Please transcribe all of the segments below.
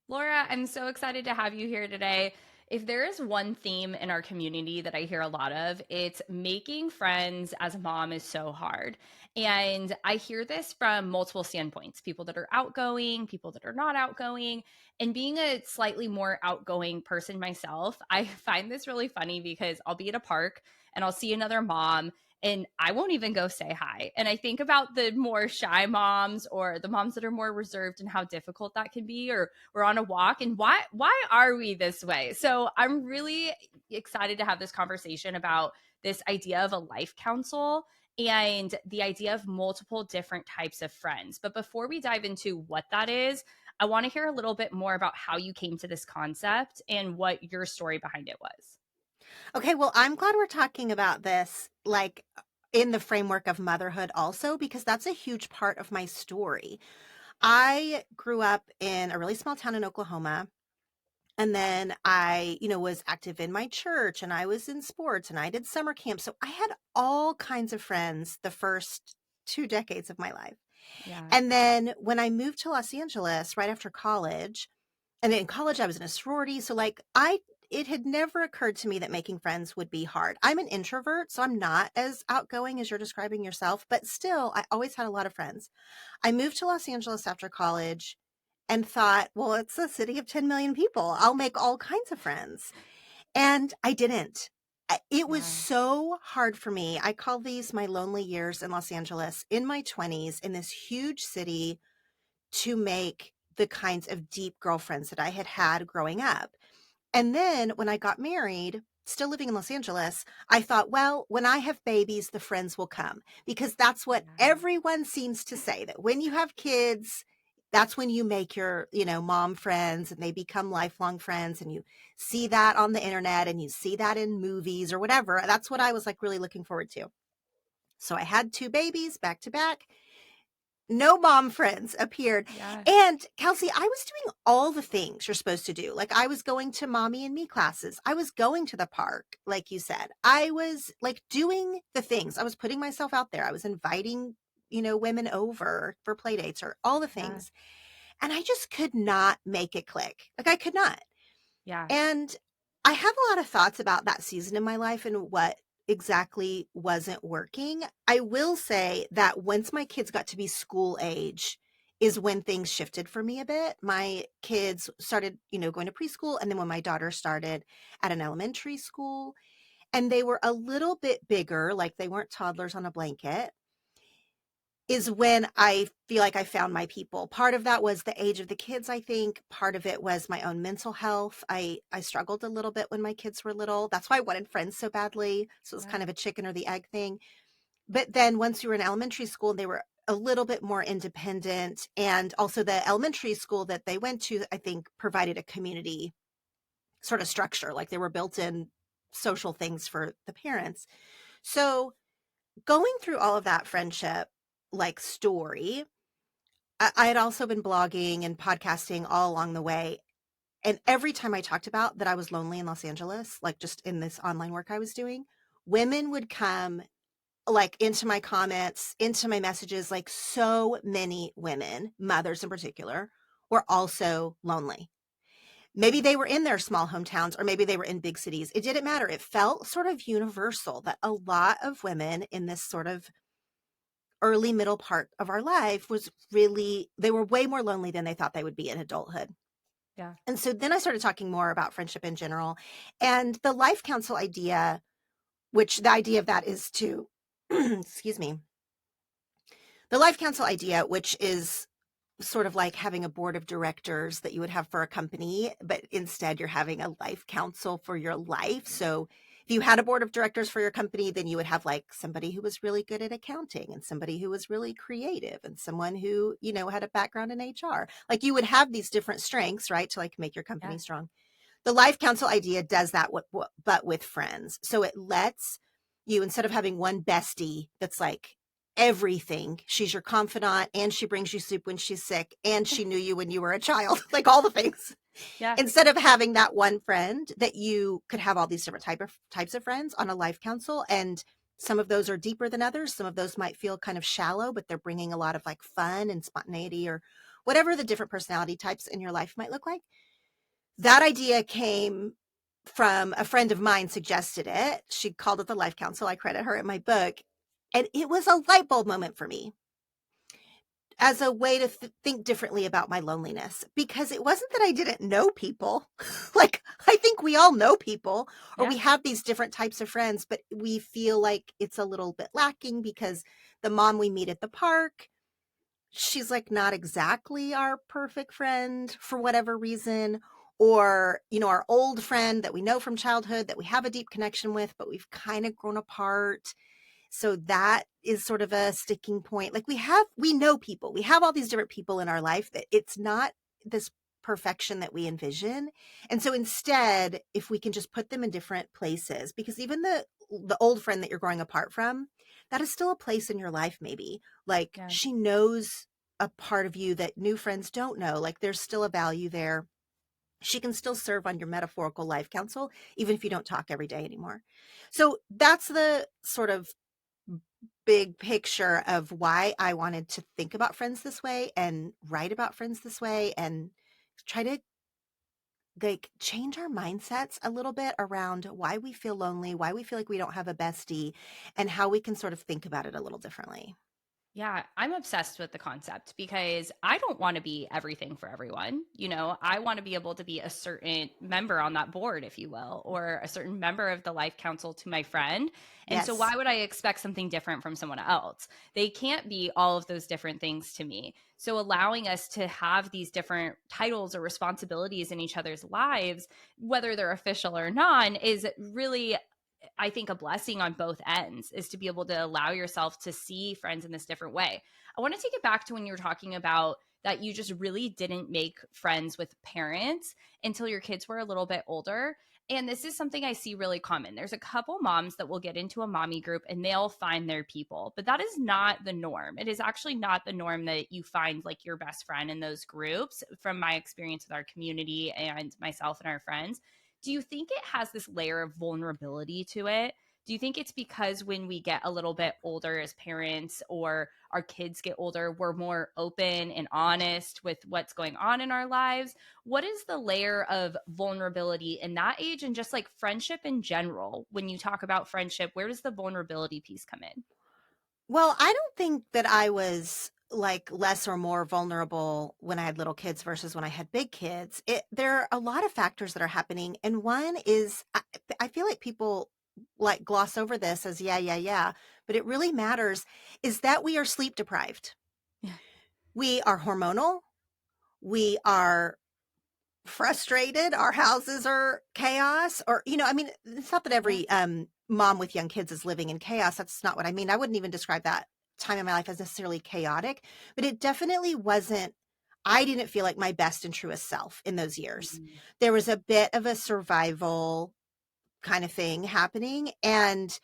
Laura, I'm so excited to have you here today. If there is one theme in our community that I hear a lot of, it's making friends as a mom is so hard. And I hear this from multiple standpoints, people that are outgoing, people that are not outgoing. And being a slightly more outgoing person myself, I find this really funny because I'll be at a park and I'll see another mom and I won't even go say hi. And I think about the more shy moms or the moms that are more reserved and how difficult that can be, or we're on a walk and why are we this way? So I'm really excited to have this conversation about this idea of a life council and the idea of multiple different types of friends. But before we dive into what that is, I want to hear a little bit more about how you came to this concept and what your story behind it was. Okay, well, I'm glad we're talking about this, like in the framework of motherhood also, because that's a huge part of my story. I grew up in a really small town in Oklahoma. And then I was active in my church and I was in sports and I did summer camp. So I had all kinds of friends the first 2 decades of my life. Yeah. And then when I moved to Los Angeles right after college, and in college I was in a sorority, so like I it had never occurred to me that making friends would be hard. I'm an introvert, so I'm not as outgoing as you're describing yourself, but still I always had a lot of friends. I moved to Los Angeles after college and thought, well, it's a city of 10 million people. I'll make all kinds of friends. And I didn't. It was Yeah. so hard for me. I call these my lonely years in Los Angeles in my 20s in this huge city to make the kinds of deep girlfriends that I had had growing up. And then when I got married, still living in Los Angeles, I thought, well, when I have babies, the friends will come because that's what Yeah. everyone seems to say, that when you have kids, that's when you make your mom friends and they become lifelong friends. And you see that on the internet and you see that in movies or whatever. That's what I was like really looking forward to. So I had two babies back to back. No mom friends appeared. Yeah. And Kelsey, I was doing all the things you're supposed to do. Like I was going to mommy and me classes. I was going to the park, like you said. I was like doing the things. I was putting myself out there. I was inviting women over for play dates or all the Yeah. things. And I just could not make it click. Like I could not. Yeah. And I have a lot of thoughts about that season in my life and what exactly wasn't working. I will say that once my kids got to be school age is when things shifted for me a bit. My kids started going to preschool. And then when my daughter started at an elementary school, and they were a little bit bigger, like they weren't toddlers on a blanket, is when I feel like I found my people. Part of that was the age of the kids, I think. Part of it was my own mental health. I struggled a little bit when my kids were little. That's why I wanted friends so badly. So it was Yeah. kind of a chicken or the egg thing. But then once you were in elementary school, they were a little bit more independent. And also the elementary school that they went to, I think, provided a community sort of structure. Like there were built in social things for the parents. So going through all of that friendship like story, I had also been blogging and podcasting all along the way. And every time I talked about that I was lonely in Los Angeles, like just in this online work I was doing, women would come like into my comments, into my messages. Like so many women, mothers in particular, were also lonely. Maybe Yeah. they were in their small hometowns or maybe they were in big cities. It didn't matter. It felt sort of universal that a lot of women in this sort of early middle part of our life was really, they were way more lonely than they thought they would be in adulthood. Yeah. And so then I started talking more about friendship in general and the life council idea, which the idea of that is to excuse me, the life council idea, which is sort of like having a board of directors that you would have for a company, but instead you're having a life council for your life. So if you had a board of directors for your company, then you would have like somebody who was really good at accounting and somebody who was really creative and someone who had a background in HR. Like you would have these different strengths, right, to like make your Yeah. company strong. The life council idea does that, but with friends. So it lets you, instead of having one bestie that's like everything, she's your confidant and she brings you soup when she's sick and she knew you when you were a child, like all the things. Yeah. Instead of having that one friend, that you could have all these different types of friends on a life council. And some of those are deeper than others. Some of those might feel kind of shallow, but they're bringing a lot of like fun and spontaneity or whatever the different personality types in your life might look like. That idea came from a friend of mine suggested it. She called it the Life Council. I credit her in my book. And it was a light bulb moment for me as a way to think differently about my loneliness, because it wasn't that I didn't know people. Like, I think we all know people, or we Yeah. have these different types of friends, but we feel like it's a little bit lacking because the mom we meet at the park, she's like not exactly our perfect friend for whatever reason. Or, our old friend that we know from childhood that we have a deep connection with, but we've kind of grown apart. So that is sort of a sticking point. Like, we know people, we have all these different people in our life, that it's not this perfection that we envision. And so instead, if we can just put them in different places, because even the old friend that you're growing apart from, that is still a place in your life, maybe. Like, Yeah. she knows a part of you that new friends don't know. Like, there's still a value there. She can still serve on your metaphorical life council, even if you don't talk every day anymore. So that's the sort of big picture of why I wanted to think about friends this way and write about friends this way and try to like change our mindsets a little bit around why we feel lonely, why we feel like we don't have a bestie, and how we can sort of think about it a little differently. Yeah, I'm obsessed with the concept because I don't want to be everything for everyone. I want to be able to be a certain member on that board, if you will, or a certain member of the life council to my friend. And so, Yes. why would I expect something different from someone else? They can't be all of those different things to me. So, allowing us to have these different titles or responsibilities in each other's lives, whether they're official or non, is really, I think, a blessing on both ends, is to be able to allow yourself to see friends in this different way. I want to take it back to when you were talking about that you just really didn't make friends with parents until your kids were a little bit older. And this is something I see really common. There's a couple moms that will get into a mommy group and they'll find their people, but that is not the norm. It is actually not the norm that you find like your best friend in those groups, from my experience with our community and myself and our friends. Do you think it has this layer of vulnerability to it? Do you think it's because when we get a little bit older as parents, or our kids get older, we're more open and honest with what's going on in our lives? What is the layer of vulnerability in that age, and just like friendship in general? When you talk about friendship, where does the vulnerability piece come in? Well, I don't think that I was like less or more vulnerable when I had little kids versus when I had big kids. There are a lot of factors that are happening. And one is, I feel like people like gloss over this as, yeah, yeah, yeah, but it really matters, is that we are sleep deprived. Yeah. We are hormonal. We are frustrated, our houses are chaos, or I mean, it's not that Yeah. every mom with young kids is living in chaos. That's not what I mean. I wouldn't even describe that time in my life as necessarily chaotic, but it definitely wasn't. I didn't feel like my best and truest self in those years. Mhm. There was a bit of a survival kind of thing happening, and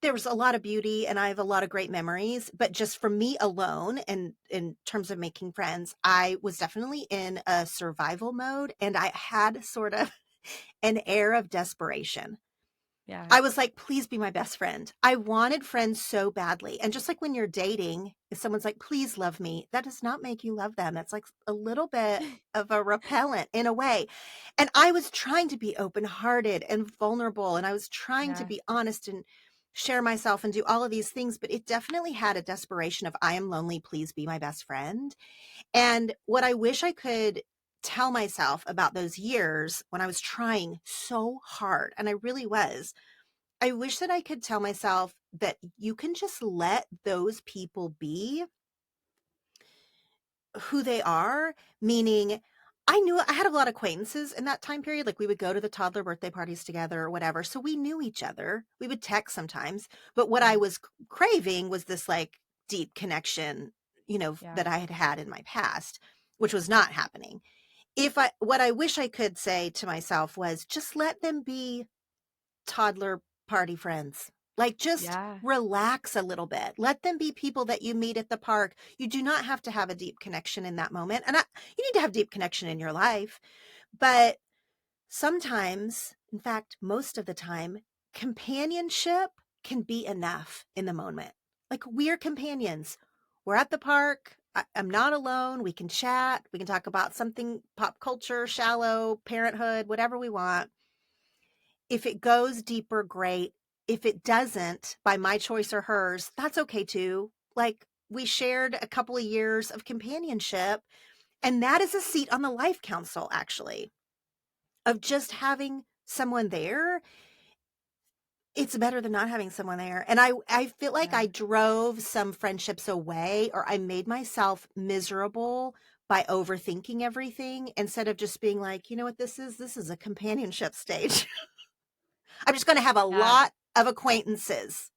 there was a lot of beauty, and I have a lot of great memories, but just for me alone, and in terms of making friends, I was definitely in a survival mode, and I had sort of an air of desperation. Yeah. I was like, please be my best friend. I wanted friends so badly. And just like when you're dating, if someone's like, please love me, that does not make you love them. That's like a little bit of a repellent in a way. And I was trying to be open hearted and vulnerable. And I was trying to Yeah. be honest and share myself and do all of these things. But it definitely had a desperation of, I am lonely. Please be my best friend. And what I wish I could tell myself about those years when I was trying so hard, and I really was, I wish that I could tell myself that you can just let those people be who they are, meaning I knew I had a lot of acquaintances in that time period. Like, we would go to the toddler birthday parties together or whatever. So we knew each other. We would text sometimes. But what I Yeah. was craving was this like deep connection, Yeah. that I had had in my past, which was not happening. What I wish I could say to myself was just let them be toddler party friends. Like, just Yeah. relax a little bit. Let them be people that you meet at the park. You do not have to have a deep connection in that moment. And you need to have deep connection in your life. But sometimes, in fact, most of the time, companionship can be enough in the moment. Like, we're companions. We're at the park. I'm not alone. We can chat. We can talk about something pop culture, shallow, parenthood, whatever we want. If it goes deeper, great. If it doesn't, by my choice or hers, that's okay too. Like, we shared a couple of years of companionship, and that is a seat on the life council, actually, of just having someone there. It's better than not having someone there. And I feel like I Yeah. drove some friendships away, or I made myself miserable by overthinking everything instead of just being like, you know what this is? This is a companionship stage. I'm just going to have a Yeah. lot of acquaintances.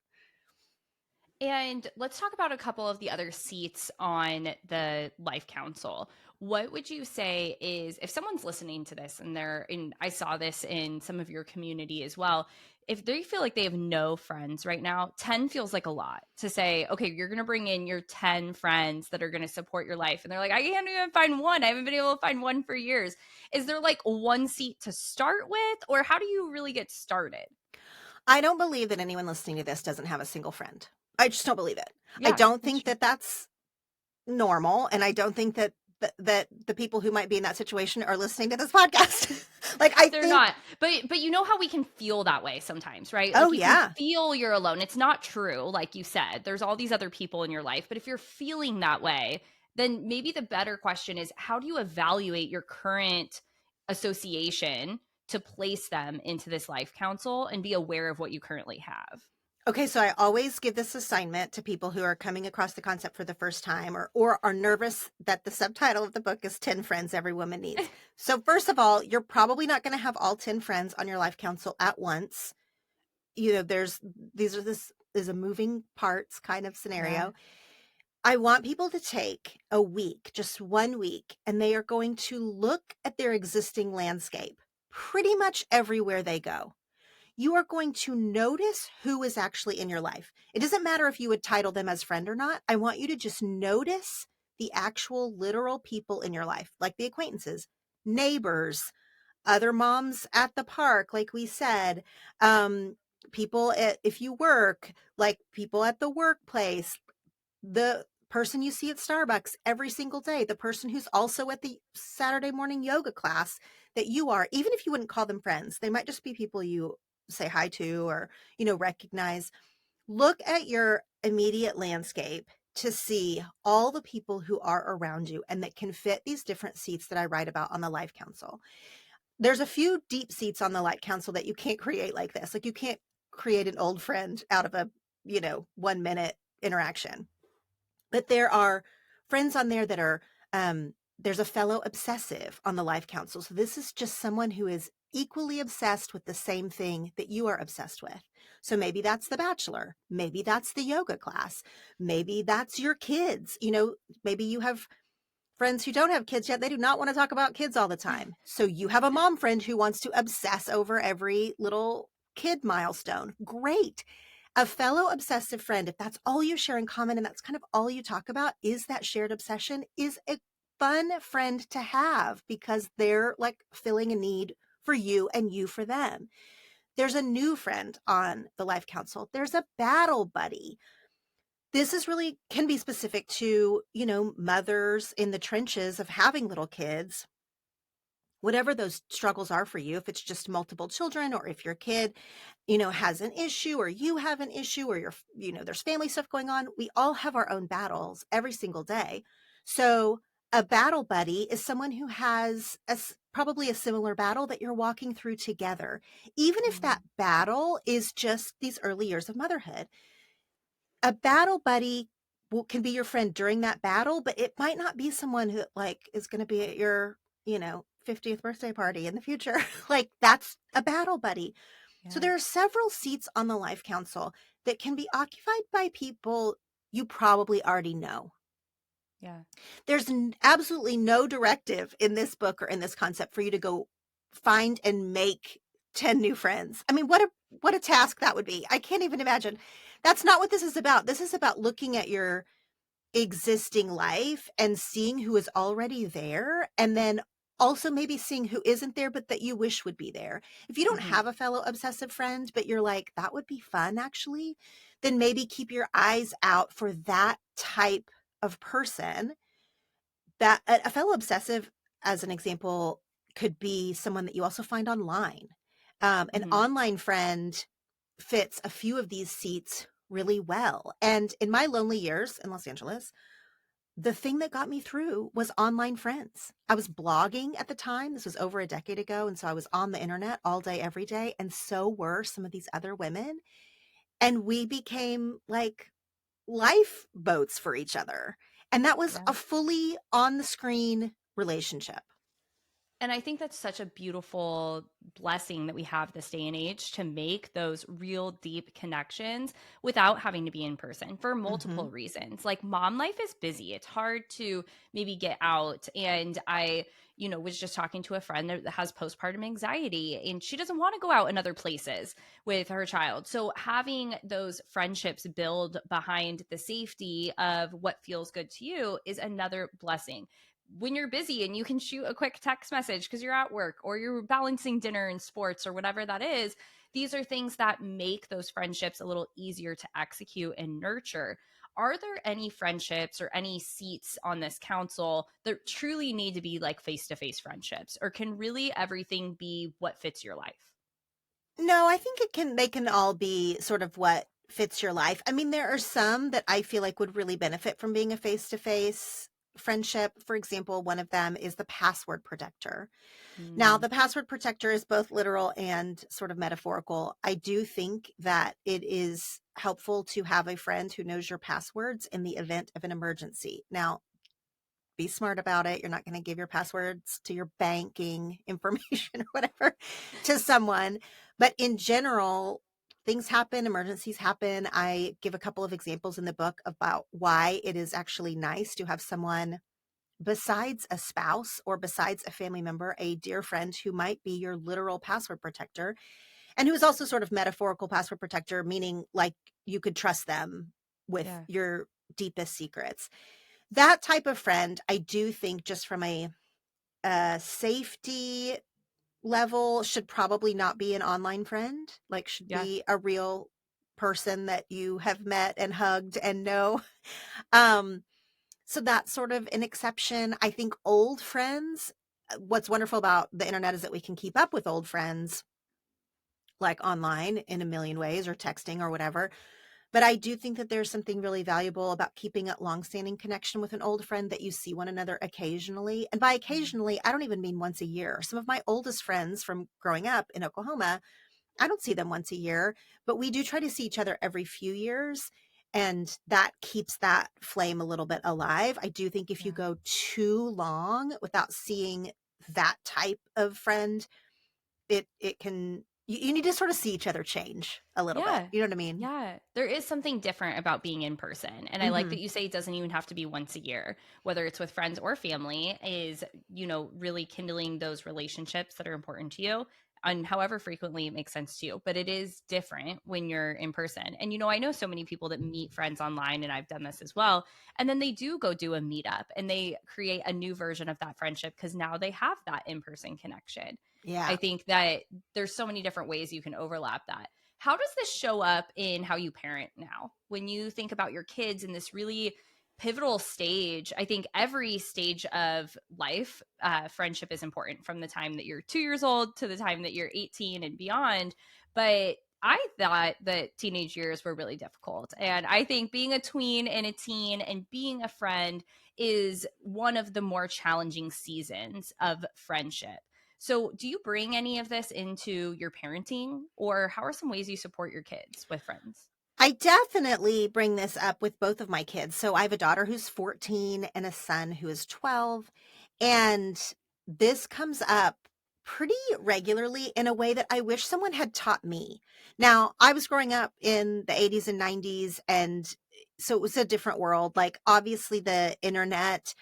And let's talk about a couple of the other seats on the life council. What would you say is, if someone's listening to this and I saw this in some of your community as well, if they feel like they have no friends right now, 10 feels like a lot to say, okay, you're going to bring in your 10 friends that are going to support your life. And they're like, I can't even find one. I haven't been able to find one for years. Is there like one seat to start with, or how do you really get started? I don't believe that anyone listening to this doesn't have a single friend. I just don't believe it. I Yeah, don't that's think true. that that's normal, and I don't think that that the people who might be in that situation are listening to this podcast. Like, I They're think, not. But you know how we can feel that way sometimes, right? oh Like you can yeah. feel you're alone. It's not true, like you said. There's all these other people in your life, but if you're feeling that way, then maybe the better question is, how do you evaluate your current association to place them into this life council and be aware of what you currently have? Okay, so I always give this assignment to people who are coming across the concept for the first time, or are nervous that the subtitle of the book is 10 Friends Every Woman Needs. So first of all, you're probably not going to have all 10 friends on your life council at once. You know, this is a moving parts kind of Yeah. scenario. I want people to take a week, just 1 week, and they are going to look at their existing landscape pretty much everywhere they go. You are going to notice who is actually in your life. It doesn't matter if you would title them as friend or not. I want you to just notice the actual literal people in your life, like the acquaintances, neighbors, other moms at the park, like we said, um, people if you work, like people at the workplace, the person you see at Starbucks every single day, the person who's also at the Saturday morning yoga class that you are, even if you wouldn't call them friends, they might just be people you say hi to or, recognize. Look at your immediate landscape to see all the people who are around you and that can fit these different seats that I write about on the Life Council. There's a few deep seats on the Life Council that you can't create like this. Like, you can't create an old friend out of a, 1 minute interaction, but there are friends on there that are, there's a fellow obsessive on the Life Council. So this is just someone who is equally obsessed with the same thing that you are obsessed with. So maybe that's The Bachelor. Maybe that's the yoga class. Maybe that's your kids. Maybe you have friends who don't have kids yet. They do not want to talk about kids all the time. So you have a mom friend who wants to obsess over every little kid milestone. Great. A fellow obsessive friend, if that's all you share in common and that's kind of all you talk about, is that shared obsession, is a fun friend to have because they're like filling a need for you and you for them. There's a new friend on the Life Council. There's a battle buddy. This is really can be specific to, mothers in the trenches of having little kids, whatever those struggles are for you, if it's just multiple children or if your kid, has an issue or you have an issue or there's family stuff going on. We all have our own battles every single day. So a battle buddy is someone who has probably a similar battle that you're walking through together, even if that Mm, battle is just these early years of motherhood. A battle buddy can be your friend during that battle, but it might not be someone who like is going to be at your, 50th birthday party in the future. Like, that's a battle buddy. So yeah. there are several seats on the Life Council that can be occupied by people you probably already know. Yeah. There's absolutely no directive in this book or in this concept for you to go find and make 10 new friends. I mean, what a task that would be. I can't even imagine. That's not what this is about. This is about looking at your existing life and seeing who is already there, and then also maybe seeing who isn't there but that you wish would be there. If you don't Hmm. have a fellow obsessive friend but you're like, that would be fun actually, then maybe keep your eyes out for that type of person That a fellow obsessive, as an example, could be someone that you also find online. An Hmm. online friend fits a few of these seats really well. And in my lonely years in Los Angeles, the thing that got me through was online friends. I was blogging at the time. This was over a decade ago. And so I was on the internet all day, every day. And so were some of these other women. And we became like lifeboats for each other. And that was Yeah. a fully on the screen relationship. And I think that's such a beautiful blessing that we have this day and age to make those real deep connections without having to be in person for Hmm. multiple reasons. Like mom life is busy. It's hard to maybe get out. And was just talking to a friend that has postpartum anxiety and she doesn't want to go out in other places with her child. So having those friendships build behind the safety of what feels good to you is another blessing when you're busy and you can shoot a quick text message because you're at work or you're balancing dinner and sports or whatever that is, these are things that make those friendships a little easier to execute and nurture. Are there any friendships or any seats on this council that truly need to be like face to face friendships, or can really everything be what fits your life? No, I think they can all be sort of what fits your life. I mean, there are some that I feel like would really benefit from being a face to face friendship. For example, one of them is the password protector. Now, Mm, the password protector is both literal and sort of metaphorical. I do think that it is helpful to have a friend who knows your passwords in the event of an emergency. Now, be smart about it. You're not going to give your passwords to your banking information or whatever to someone. But in general, things happen, emergencies happen. I give a couple of examples in the book about why it is actually nice to have someone besides a spouse or besides a family member, a dear friend who might be your literal password protector and who is also sort of metaphorical password protector, meaning like you could trust them with yeah. your deepest secrets. That type of friend, I do think, just from a safety level, should probably not be an online friend. Like, should Yeah. be a real person that you have met and hugged and know. Um, so that's sort of an exception. I think old friends, what's wonderful about the internet is that we can keep up with old friends like online in a million ways or texting or whatever. But I do think that there's something really valuable about keeping a longstanding connection with an old friend that you see one another occasionally. And by Mm. occasionally, I don't even mean once a year. Some of my oldest friends from growing up in Oklahoma, I don't see them once a year, but we do try to see each other every few years. And that keeps that flame a little bit alive. I do think if you Yeah. go too long without seeing that type of friend, it can you need to sort of see each other change a little bit. Yeah. You know what I mean? Yeah. There is something different about being in person. And I like Hmm. that you say it doesn't even have to be once a year, whether it's with friends or family, is, really kindling those relationships that are important to you and however frequently it makes sense to you. But it is different when you're in person. And, I know so many people that meet friends online, and I've done this as well. And then they do go do a meetup and they create a new version of that friendship because now they have that in person connection. I Yeah. think that there's so many different ways you can overlap that. How does this show up in how you parent now? When you think about your kids in this really pivotal stage, I think every stage of life, friendship is important from the time that you're 2 years old to the time that you're 18 and beyond. But I thought that teenage years were really difficult. And I think being a tween and a teen and being a friend is one of the more challenging seasons of friendship. So, do you bring any of this into your parenting, or how are some ways you support your kids with friends? I definitely bring this up with both of my kids. So I have a daughter who's 14 and a son who is 12. And this comes up pretty regularly in a way that I wish someone had taught me. Now, I was growing up in the 80s and 90s, and so it was a different world. Like, obviously, the internet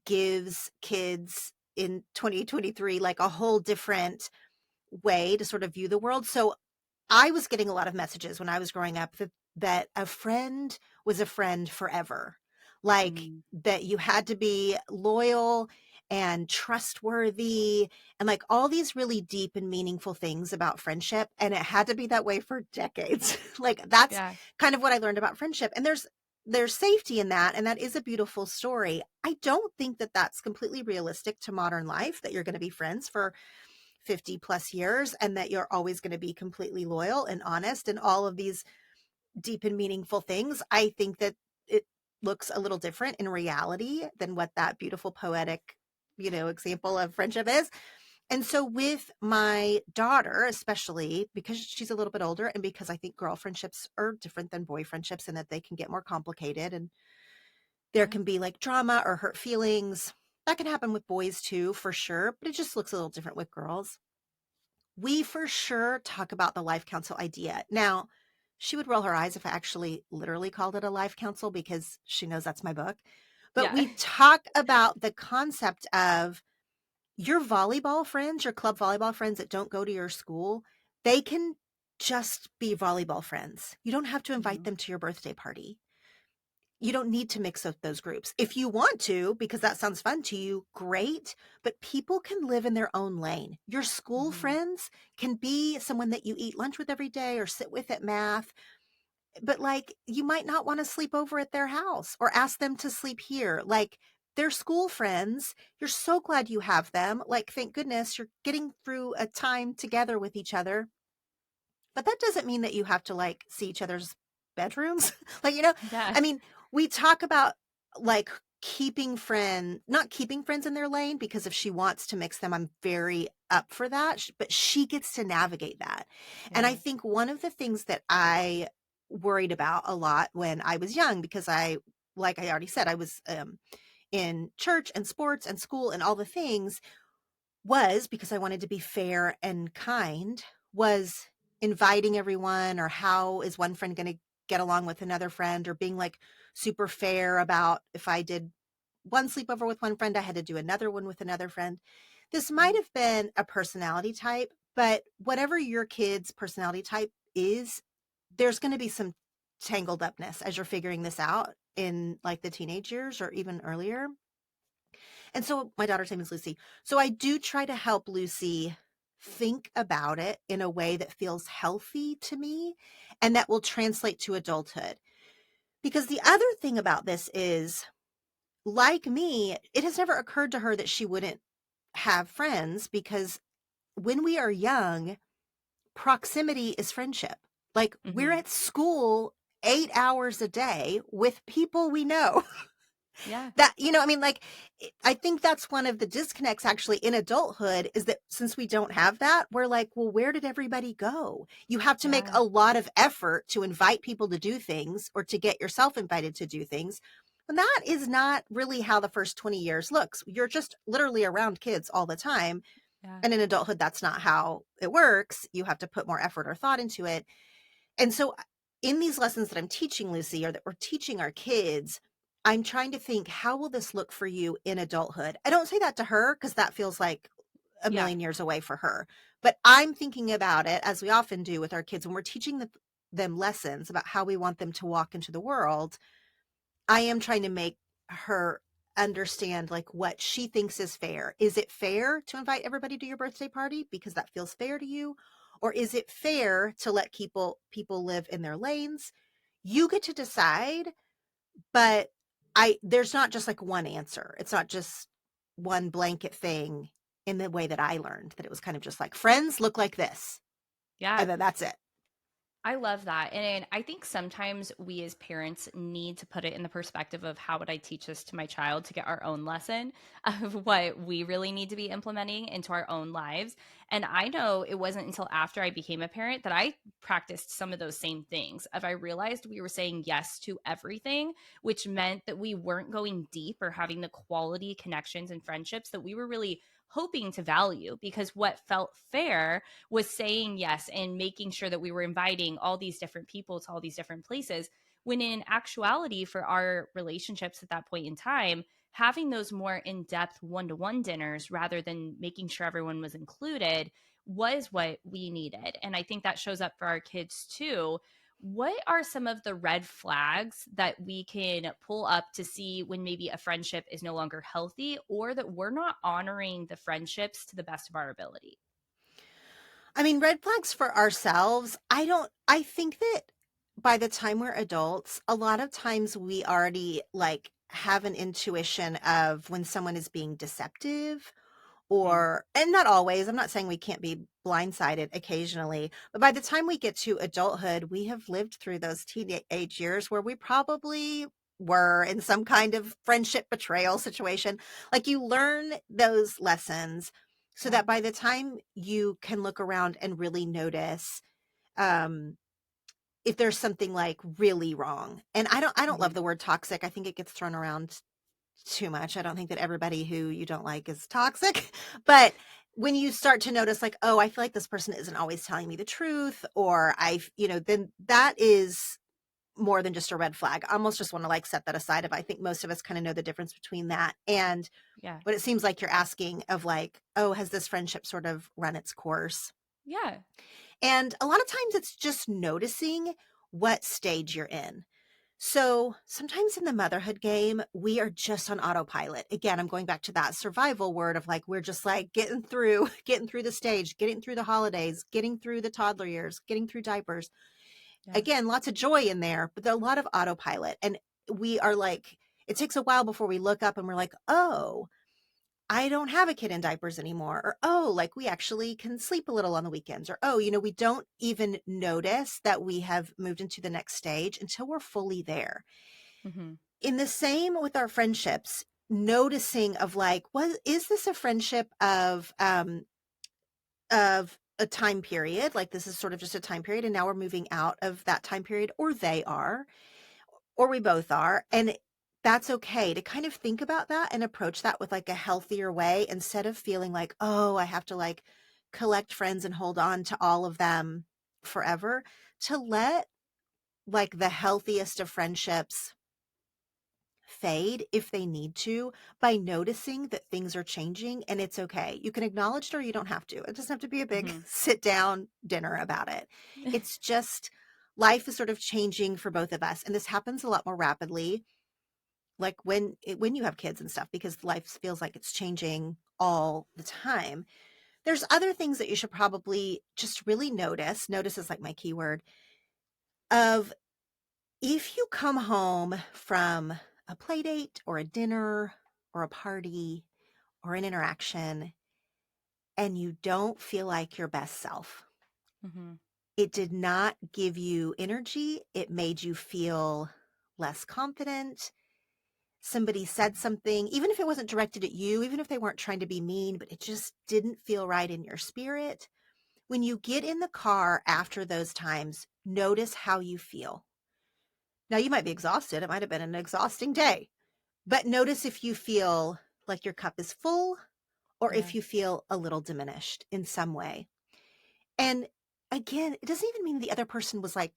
gives kids in 2023 like a whole different way to sort of view the world. So I was getting a lot of messages when I was growing up that a friend was a friend forever. Like Mm, that you had to be loyal and trustworthy and like all these really deep and meaningful things about friendship. And it had to be that way for decades. Like that's yeah. kind of what I learned about friendship. And there's there's safety in that, and that is a beautiful story. I don't think that that's completely realistic to modern life, that you're going to be friends for 50 plus years and that you're always going to be completely loyal and honest and all of these deep and meaningful things. I think that it looks a little different in reality than what that beautiful poetic, example of friendship is. And so with my daughter, especially because she's a little bit older and because I think girl friendships are different than boy friendships and that they can get more complicated and there Yeah. can be like drama or hurt feelings. That can happen with boys too, for sure, but it just looks a little different with girls. We for sure talk about the life council idea. Now, she would roll her eyes if I actually literally called it a life council because she knows that's my book. But Yeah. we talk about the concept of your volleyball friends, your club volleyball friends that don't go to your school, they can just be volleyball friends. You don't have to invite Mhm. them to your birthday party. You don't need to mix up those groups. If you want to, because that sounds fun to you, great. But people can live in their own lane. Your school Mhm. friends can be someone that you eat lunch with every day or sit with at math. But like, you might not want to sleep over at their house or ask them to sleep here. Like, they're school friends. You're so glad you have them. Like, thank goodness you're getting through a time together with each other. But that doesn't mean that you have to like see each other's bedrooms. Like, Yeah. I mean, we talk about like not keeping friends in their lane because if she wants to mix them, I'm very up for that. But she gets to navigate that. And I Yeah. think one of the things that I worried about a lot when I was young, because like I already said, I was in church and sports and school and all the things, was because I wanted to be fair and kind, was inviting everyone, or how is one friend going to get along with another friend, or being like super fair about if I did one sleepover with one friend, I had to do another one with another friend. This might Yeah. have been a personality type, but whatever your kid's personality type is, there's going to be some tangled upness as you're figuring this out in like the teenage years or even earlier. And so my daughter's name is Lucy. So I do try to help Lucy think about it in a way that feels healthy to me and that will translate to adulthood. Because the other thing about this is, like me, it has never occurred to her that she wouldn't have friends because when we are young, proximity is friendship. Like, we're Mhm. at school 8 hours a day with people we know. Yeah. That, I mean, like, I think that's one of the disconnects actually in adulthood, is that since we don't have that, we're like, well, where did everybody go? You have to make Yeah. a lot of effort to invite people to do things or to get yourself invited to do things. And that is not really how the first 20 years looks. You're just literally around kids all the time. Yeah. And in adulthood, that's not how it works. You have to put more effort or thought into it. And so in these lessons that I'm teaching Lucy, or that we're teaching our kids, I'm trying to think, how will this look for you in adulthood? I don't say that to her because that feels like a Yeah. million years away for her. But I'm thinking about it, as we often do with our kids when we're teaching them lessons about how we want them to walk into the world. I am trying to make her understand like what she thinks is fair. Is it fair to invite everybody to your birthday party because that feels fair to you? Or is it fair to let people live in their lanes? You get to decide, but I there's not just like one answer. It's not just one blanket thing in the way that I learned, that it was kind of just like friends look like this Yeah. and then that's it. I love that. And I think sometimes we as parents need to put it in the perspective of how would I teach this to my child to get our own lesson of what we really need to be implementing into our own lives. And I know it wasn't until after I became a parent that I practiced some of those same things. Of I realized we were saying yes to everything, which meant that we weren't going deep or having the quality connections and friendships that we were really hoping to value, because what felt fair was saying yes and making sure that we were inviting all these different people to all these different places. When in actuality, for our relationships at that point in time, having those more in depth one to one dinners rather than making sure everyone was included was what we needed. And I think that shows up for our kids too. What are some of the red flags that we can pull up to see when maybe a friendship is no longer healthy, or that we're not honoring the friendships to the best of our ability? I mean, red flags for ourselves. I think that by the time we're adults, a lot of times we already like have an intuition of when someone is being deceptive Mm, or, and not always, I'm not saying we can't be blindsided occasionally, but by the time we get to adulthood, we have lived through those teenage years where we probably were in some kind of friendship betrayal situation. Like you learn those lessons so yeah. that by the time you can look around and really notice, um, if there's something like really wrong. And I don't love Hmm. the word toxic. I think it gets thrown around too much. I don't think that everybody who you don't like is toxic, but when you start to notice like, oh, I feel like this person isn't always telling me the truth, or then that is more than just a red flag. I almost just want to like set that aside. If I think most of us kind of know the difference between that and Yeah. what it seems like you're asking of like, oh, has this friendship sort of run its course? Yeah. And a lot of times it's just noticing what stage you're in. So sometimes in the motherhood game, we are just on autopilot. Again, I'm going back to that survival word of like, we're just like getting through, getting through the stage, getting through the holidays, getting through the toddler years, getting through diapers. Yeah. Again, lots of joy in there, but there's a lot of autopilot. And we are like, it takes a while before we look up and we're like, oh, I don't have a kid in diapers anymore. Or, oh, like we actually can sleep a little on the weekends. Or, oh, we don't even notice that we have moved into the next stage until we're fully there. Hmm. In the same with our friendships, noticing of like, what is this a friendship of a time period? Like this is sort of just a time period, and now we're moving out of that time period, or they are, or we both are. And that's okay to kind of think about that and approach that with like a healthier way instead of feeling like, oh, I have to like collect friends and hold on to all of them forever. To let like the healthiest of friendships fade if they need to by noticing that things are changing and it's okay. You can acknowledge it or you don't have to. It doesn't have to be a big Hmm. sit down dinner about it. It's just life is sort of changing for both of us. And this happens a lot more rapidly like when you have kids and stuff because life feels like it's changing all the time. There's other things that you should probably just really notice. Notice is like my keyword of if you come home from a play date or a dinner or a party or an interaction and you don't feel like your best self, Hmm. it did not give you energy. It made you feel less confident. Somebody said something, even if it wasn't directed at you, even if they weren't trying to be mean, but it just didn't feel right in your spirit. When you get in the car after those times, notice how you feel. Now, you might be exhausted. It might have been an exhausting day. But notice if you feel like your cup is full or Yeah. if you feel a little diminished in some way. And again, it doesn't even mean the other person was like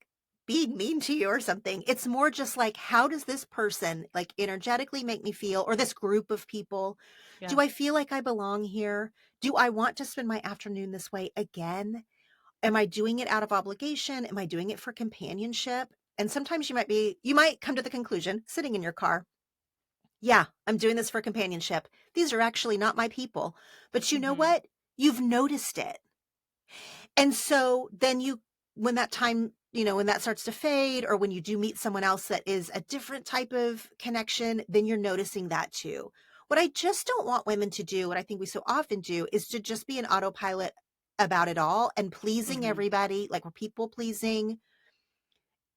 being mean to you or something. It's more just like, how does this person like energetically make me feel, or this group of people? Yeah. Do I feel like I belong here? Do I want to spend my afternoon this way again? Am I doing it out of obligation? Am I doing it for companionship? And sometimes you might come to the conclusion sitting in your car, yeah, I'm doing this for companionship. These are actually not my people. But you know Hmm. what? You've noticed it. And so then when that time, when that starts to fade, or when you do meet someone else that is a different type of connection, then you're noticing that too. What I just don't want women to do, what I think we so often do, is to just be an autopilot about it all and pleasing Hmm. everybody, like we're people pleasing.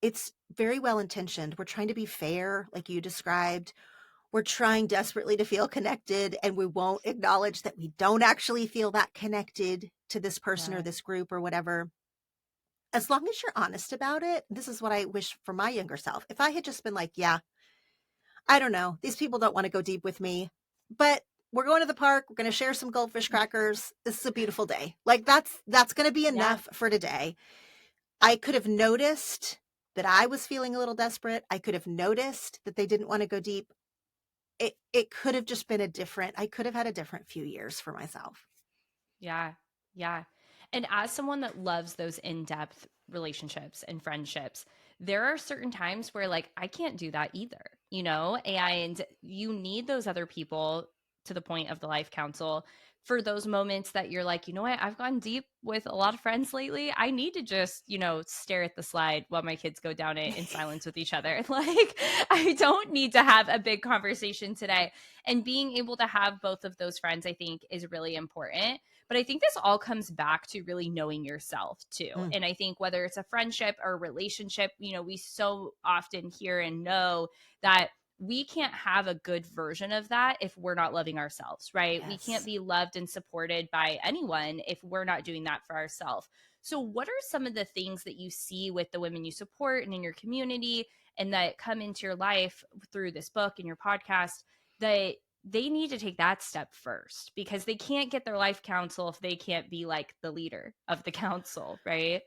It's very well intentioned. We're trying to be fair, like you described. We're trying desperately to feel connected, and we won't acknowledge that we don't actually feel that connected to this person or Yeah. this group or whatever. As long as you're honest about it, this is what I wish for my younger self. If I had just been like, yeah, I don't know, these people don't want to go deep with me, but we're going to the park, we're going to share some goldfish crackers. This is a beautiful day. Like that's going to be Yeah. enough for today. I could have noticed that I was feeling a little desperate. I could have noticed that they didn't want to go deep. It could have just been I could have had a different few years for myself. Yeah. Yeah. And as someone that loves those in depth relationships and friendships, there are certain times where, like, I can't do that either, you know? And you need those other people to the point of the life council, for those moments that you're like, you know what, I've gone deep with a lot of friends lately. I need to just, stare at the slide while my kids go down it in silence with each other. Like, I don't need to have a big conversation today. And being able to have both of those friends, I think, is really important. But I think this all comes back to really knowing yourself too. Mm, And I think whether it's a friendship or a relationship, we so often hear and know that we can't have a good version of that if we're not loving ourselves, right? We can't yes. be loved and supported by anyone if we're not doing that for ourselves. So, what are some of the things that you see with the women you support and in your community and that come into your life through this book and your podcast that they need to take that step first, because they can't get their life counsel if they can't be like the leader of the council, right?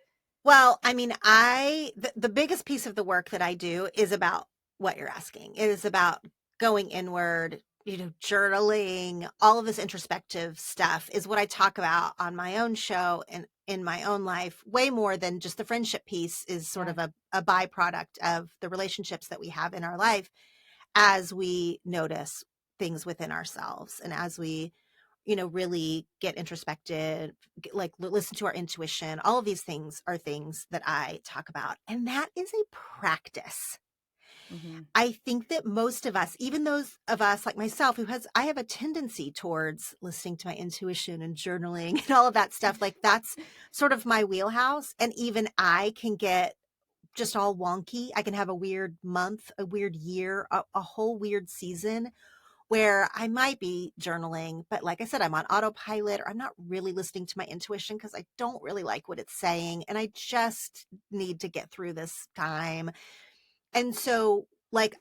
Well, I mean, the biggest piece of the work that I do is about what you're asking. It is about going inward, journaling, all of this introspective stuff is what I talk about on my own show and in my own life, way more than just the friendship piece is sort Yeah. of a byproduct of the relationships that we have in our life as we notice things within ourselves and as we really get introspected, like listen to our intuition. All of these things are things that I talk about. And that is a practice. Hmm. I think that most of us, even those of us like myself, I have a tendency towards listening to my intuition and journaling and all of that stuff. Like that's sort of my wheelhouse. And even I can get just all wonky. I can have a weird month, a weird year, a whole weird season where I might be journaling, but like I said, I'm on autopilot or I'm not really listening to my intuition because I don't really like what it's saying. And I just need to get through this time. And so, like,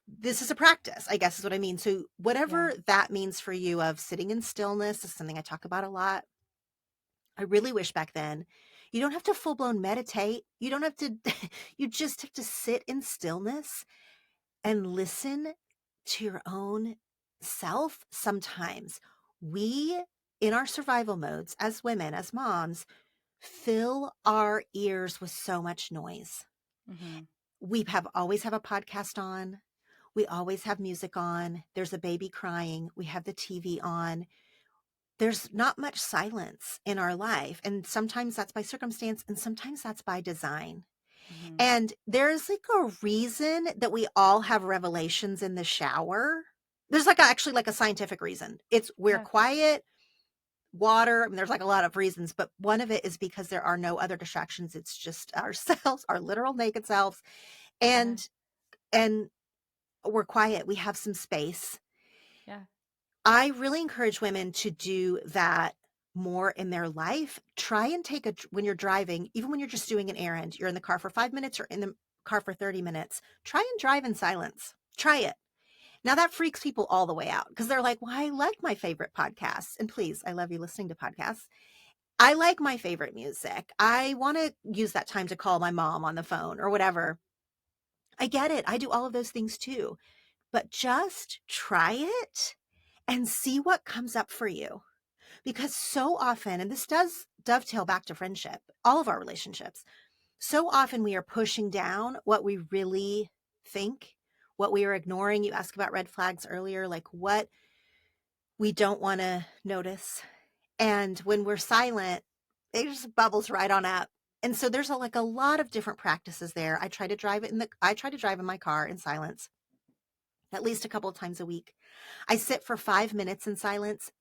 this is a practice, I guess is what I mean. So, Yeah. whatever that means for you of sitting in stillness is something I talk about a lot. I really wish back then you don't have to full blown meditate. You don't have to, you just have to sit in stillness and listen to your own self. Sometimes we, in our survival modes as women, as moms, fill our ears with so much noise. Hmm. We have always have a podcast on. We always have music on. There's a baby crying. We have the TV on. There's not much silence in our life. And sometimes that's by circumstance and sometimes that's by design. Hmm. And there's like a reason that we all have revelations in the shower. There's actually like a scientific reason. It's we're Yeah. quiet, water. I mean, there's like a lot of reasons, but one of it is because there are no other distractions. It's just ourselves, our literal naked selves. Yeah. And and we're quiet. We have some space. Yeah. I really encourage women to do that more in their life. Try and when you're driving, even when you're just doing an errand, you're in the car for 5 minutes or in the car for 30 minutes, try and drive in silence. Try it. Now that freaks people all the way out because they're like, well, I like my favorite podcasts. And please, I love you listening to podcasts. I like my favorite music. I want to use that time to call my mom on the phone or whatever. I get it. I do all of those things too. But just try it and see what comes up for you. Because so often, and this does dovetail back to friendship, all of our relationships, so often we are pushing down what we really think, what we are ignoring. You asked about red flags earlier, like what we don't want to notice. And when we're silent, it just bubbles right on up. And so there's like a lot of different practices there. I try to drive in my car in silence at least a couple of times a week. I sit for 5 minutes in silence.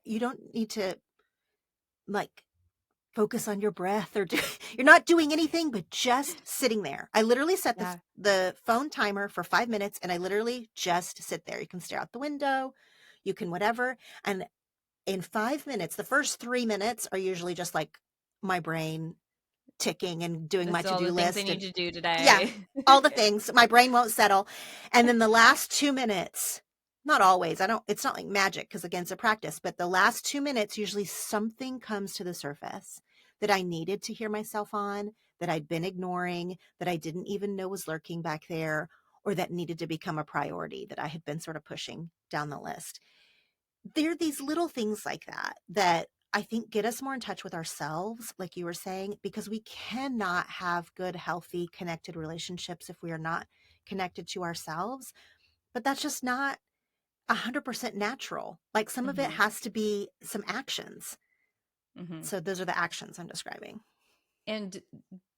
You don't need to like focus on your breath you're not doing anything but just sitting there. I literally set Yeah. the phone timer for 5 minutes and I literally just sit there. You can stare out the window, you can whatever. And in 5 minutes, the first 3 minutes are usually just like my brain ticking and doing my This is all to-do the things I list. need And to do yeah, today. all the things. My brain won't settle. And then the last 2 minutes, not always, it's not like magic because again, it's a practice, but the last 2 minutes, usually something comes to the surface that I needed to hear myself on, that I'd been ignoring, that I didn't even know was lurking back there, or that needed to become a priority that I had been sort of pushing down the list. There are these little things like that I think get us more in touch with ourselves, like you were saying, because we cannot have good, healthy, connected relationships if we are not connected to ourselves. But that's just not 100% natural. Like some of it Hmm. has to be some actions. Hmm. So those are the actions I'm describing. And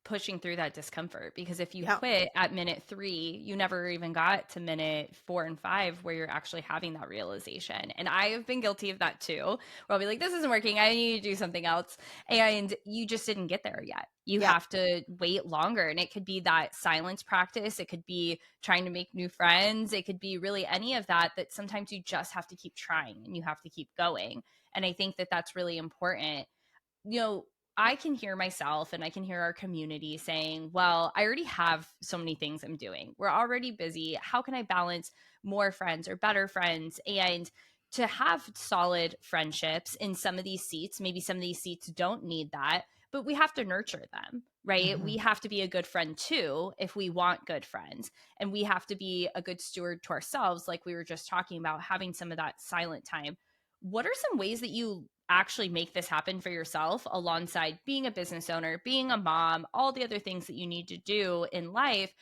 pushing through that discomfort, because if you Yeah. quit at minute 3, you never even got to minute 4 and 5 where you're actually having that realization. And I have been guilty of that too, where I'll be like, this isn't working, I need to do something else, and you just didn't get there yet. You Yep. have to wait longer, and it could be that silence practice, it could be trying to make new friends, it could be really any of that, that sometimes you just have to keep trying and you have to keep going. And I think that that's really important. I can hear myself and I can hear our community saying, well, I already have so many things I'm doing. We're already busy. How can I balance more friends or better friends? And to have solid friendships in some of these seats, maybe some of these seats don't need that, but we have to nurture them, right? Hmm. We have to be a good friend too if we want good friends. And we have to be a good steward to ourselves, like we were just talking about, having some of that silent time. What are some ways that you actually make this happen for yourself alongside being a business owner, being a mom, all the other things that you need to do in life?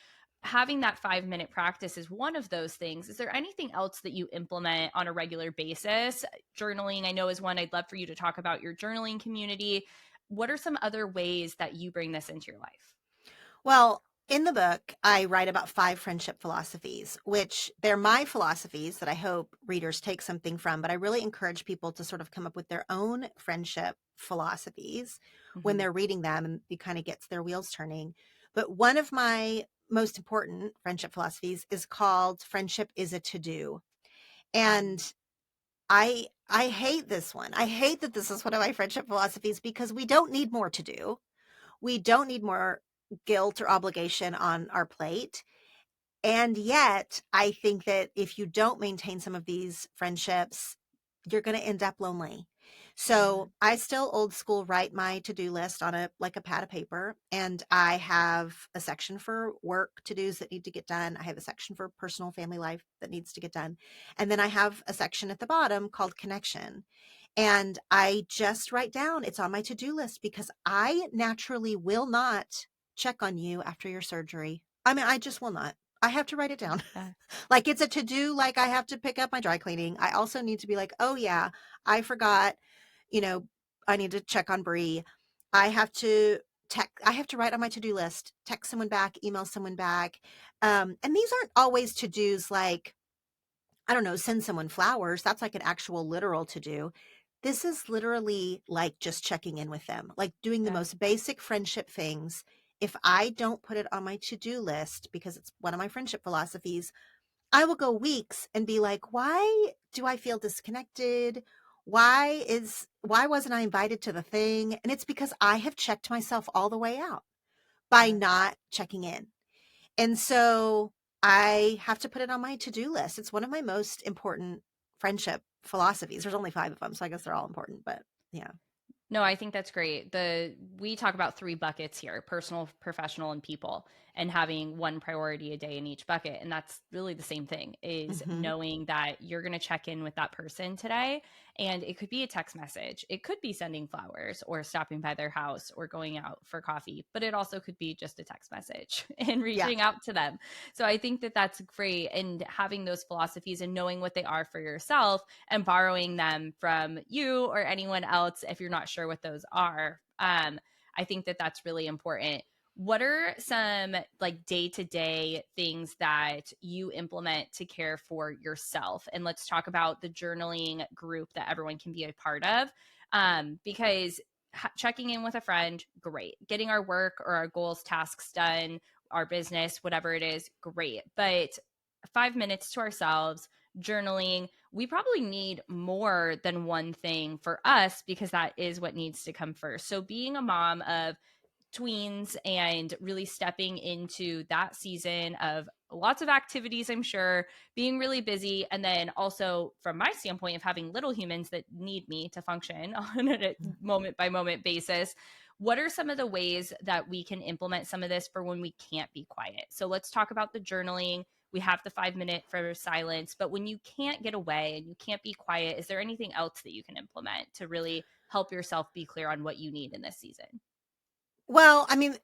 Having that 5-minute practice is one of those things. Is there anything else that you implement on a regular basis? Journaling, I know, is one. I'd love for you to talk about your journaling community. What are some other ways that you bring this into your life? Well, in the book, I write about 5 friendship philosophies, which they're my philosophies that I hope readers take something from. But I really encourage people to sort of come up with their own friendship philosophies when Hmm. they're reading them, and it kind of gets their wheels turning. But one of my most important friendship philosophies is called friendship is a to do. Mm. And I hate this one. I hate that this is one of my friendship philosophies because we don't need more to do. We don't need more guilt or obligation on our plate. And yet, I think that if you don't maintain some of these friendships, you're going to end up lonely. Yeah. So I still old school write my to-do list on a pad of paper, and I have a section for work to-dos that need to get done. I have a section for personal family life that needs to get done. And then I have a section at the bottom called connection. And I just write down it's on my to-do list because I naturally will not check on you after your surgery. I mean, I just will not. I have to write it down. Yeah. Like it's a to do, like I have to pick up my dry cleaning. I also need to be like, oh yeah, I forgot, you know, I need to check on Bree. I have to I have to write on my to do list, text someone back, email someone back. And these aren't always to dos like, I don't know, send someone flowers. That's like an actual literal to do. This is literally like just checking in with them, like doing the Yeah. most basic friendship things. If I don't put it on my to do list because it's one of my friendship philosophies, I will go weeks and be like, why do I feel disconnected? Why wasn't I invited to the thing? And it's because I have checked myself all the way out by Yeah. not checking in. And so I have to put it on my to-do list. It's one of my most important friendship philosophies. There's only 5 of them, so I guess they're all important, but yeah. No, I think that's great. We talk about 3 buckets here: personal, professional, and people, and having one priority a day in each bucket. And that's really the same thing, is Mhm. knowing that you're going to check in with that person today. And it could be a text message. It could be sending flowers or stopping by their house or going out for coffee, but it also could be just a text message and Yeah. reaching out to them. So I think that that's great. And having those philosophies and knowing what they are for yourself and borrowing them from you or anyone else if you're not sure what those are. I think that that's really important. What are some like day to day things that you implement to care for yourself? And let's talk about the journaling group that everyone can be a part of. Because checking in with a friend, great. Getting our work or our goals, tasks done, our business, whatever it is, great. But 5 minutes to ourselves, journaling, we probably need more than one thing for us because that is what needs to come first. So, being a mom of tweens and really stepping into that season of lots of activities, I'm sure, being really busy. And then also, from my standpoint of having little humans that need me to function on a Mm. moment by moment basis, what are some of the ways that we can implement some of this for when we can't be quiet? So, let's talk about the journaling. We have the 5 minute for silence, but when you can't get away and you can't be quiet, is there anything else that you can implement to really help yourself be clear on what you need in this season? Well, I mean,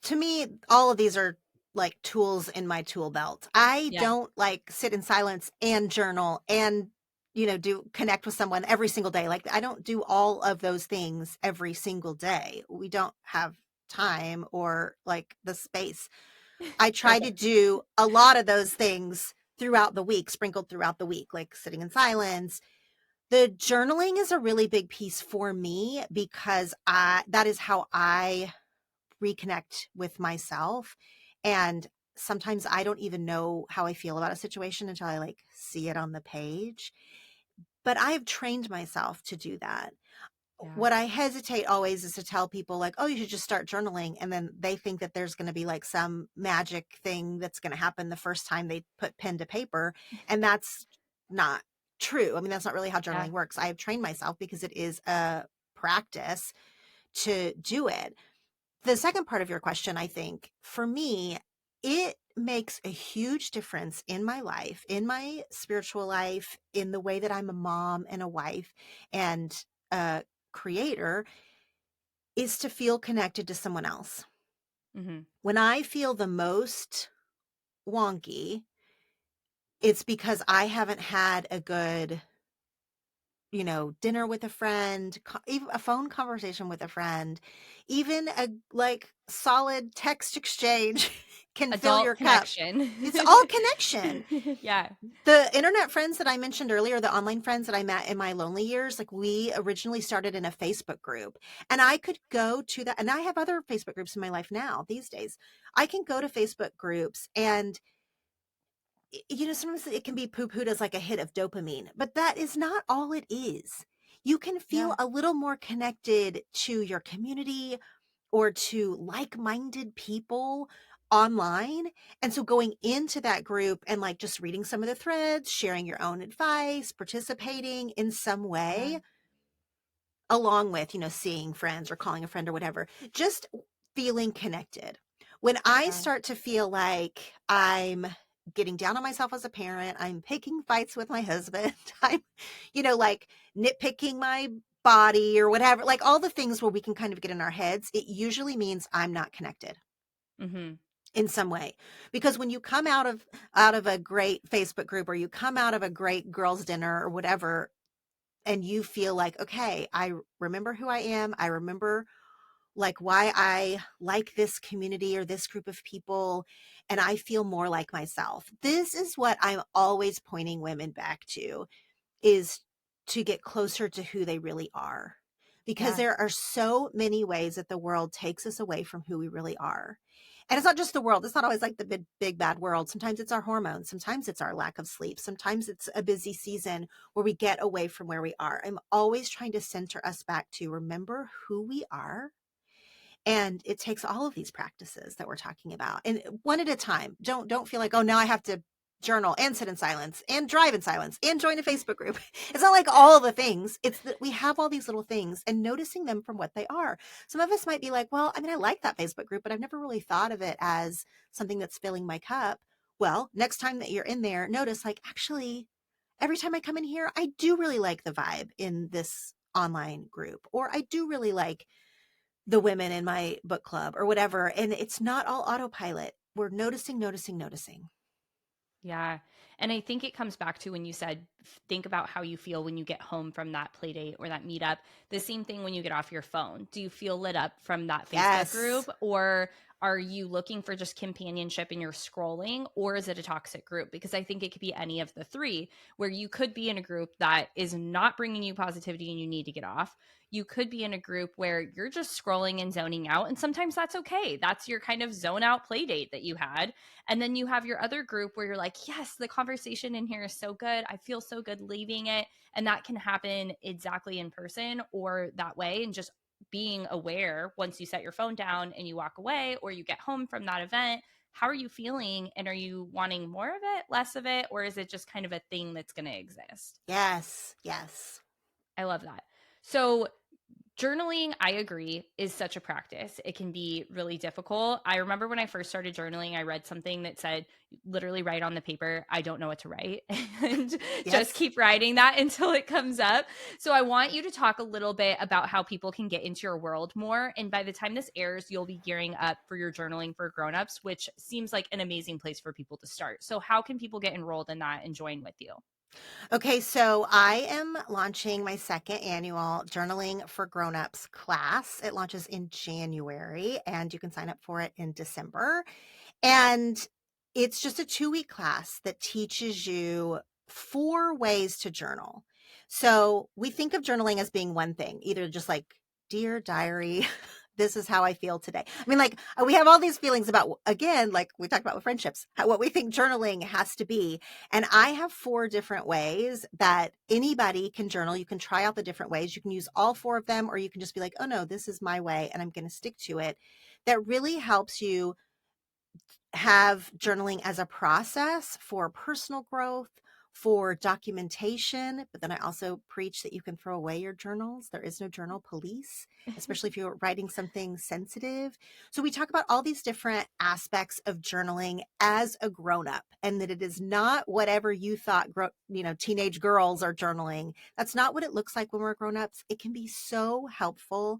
to me, all of these are like tools in my tool belt. I Yeah. don't like sit in silence and journal and do connect with someone every single day. Like I don't do all of those things every single day. We don't have time or like the space. I try to Perfect. do a lot of those things throughout the week, sprinkled throughout the week, like sitting in silence. The journaling is a really big piece for me because that is how I reconnect with myself. And sometimes I don't even know how I feel about a situation until I like see it on the page. But I have trained myself to do that. Yeah. What I hesitate always is to tell people like, oh, you should just start journaling. And then they think that there's going to be like some magic thing that's going to happen the first time they put pen to paper. And that's not true. I mean, that's not really how Yeah. journaling works. I have trained myself because it is a practice to do it. The second part of your question, I think, for me, it makes a huge difference in my life, in my spiritual life, in the way that I'm a mom and a wife and a creator, is to feel connected to someone else. Hmm. When I feel the most wonky, it's because I haven't had a good, dinner with a friend, even a phone conversation with a friend, even a like solid text exchange can fill your Adult cup. connection. It's all connection. Yeah. The internet friends that I mentioned earlier, the online friends that I met in my lonely years, like we originally started in a Facebook group. And I could go to that, and I have other Facebook groups in my life now these days. I can go to Facebook groups and sometimes it can be poo-pooed as like a hit of dopamine, but that is not all it is. You can feel Yeah. a little more connected to your community or to like-minded people online. And so going into that group and like just reading some of the threads, sharing your own advice, participating in some Yeah. way, along with, seeing friends or calling a friend or whatever, just feeling connected. When I Yeah. start to feel like I'm getting down on myself as a parent, I'm picking fights with my husband, I'm, like nitpicking my body or whatever, like all the things where we can kind of get in our heads, it usually means I'm not connected Hmm. in some way. Because when you come out of a great Facebook group or you come out of a great girls dinner or whatever, and you feel like, okay, I remember who I am. I remember like why I like this community or this group of people, and I feel more like myself. This is what I'm always pointing women back to, is to get closer to who they really are. Because Yeah. there are so many ways that the world takes us away from who we really are. And it's not just the world. It's not always like the big bad world. Sometimes it's our hormones. Sometimes it's our lack of sleep. Sometimes it's a busy season where we get away from where we are. I'm always trying to center us back to remember who we are, and it takes all of these practices that we're talking about, and one at a time. Don't feel like, oh, now I have to journal and sit in silence and drive in silence and join a Facebook group. It's not like all the things. It's that we have all these little things and noticing them from what they are. Some of us might be like, well, I mean, I like that Facebook group, but I've never really thought of it as something that's filling my cup. Well, next time that you're in there, notice like, actually, every time I come in here, I do really like the vibe in this online group, or I do really like the women in my book club or whatever. And it's not all autopilot. We're noticing, noticing, noticing. Yeah. And I think it comes back to when you said, think about how you feel when you get home from that play date or that meetup. The same thing when you get off your phone. Do you feel lit up from that Facebook Yes. group, or are you looking for just companionship and you're scrolling, or is it a toxic group? Because I think it could be any of the three, where you could be in a group that is not bringing you positivity and you need to get off. You could be in a group where you're just scrolling and zoning out. And sometimes that's okay. That's your kind of zone out play date that you had. And then you have your other group where you're like, yes, the conversation in here is so good. I feel so good leaving it. And that can happen exactly in person or that way. And just being aware once you set your phone down and you walk away or you get home from that event, how are you feeling? And are you wanting more of it, less of it? Or is it just kind of a thing that's going to exist? Yes. Yes. I love that. So Journaling, I agree, is such a practice. It can be really difficult. I remember when I first started journaling, I read something that said, literally write on the paper, I don't know what to write, and just Yes. keep writing that until it comes up. So I want you to talk a little bit about how people can get into your world more. And by the time this airs, you'll be gearing up for your journaling for grownups, which seems like an amazing place for people to start. So how can people get enrolled in that and join with you? Okay, so I am launching my second annual Journaling for Grownups class. It launches in January and you can sign up for it in December. And it's just a 2-week class that teaches you 4 ways to journal. So we think of journaling as being one thing, either just like, dear diary, this is how I feel today. I mean, like, we have all these feelings about, again, like we talked about with friendships, what we think journaling has to be. And I have 4 different ways that anybody can journal. You can try out the different ways. You can use all 4 of them, or you can just be like, oh no, this is my way and I'm going to stick to it. That really helps you have journaling as a process for personal growth, for documentation. But then I also preach that you can throw away your journals. There is no journal police, especially if you're writing something sensitive. So we talk about all these different aspects of journaling as a grown up, and that it is not whatever you thought, teenage girls are journaling. That's not what it looks like when we're grown ups. It can be so helpful.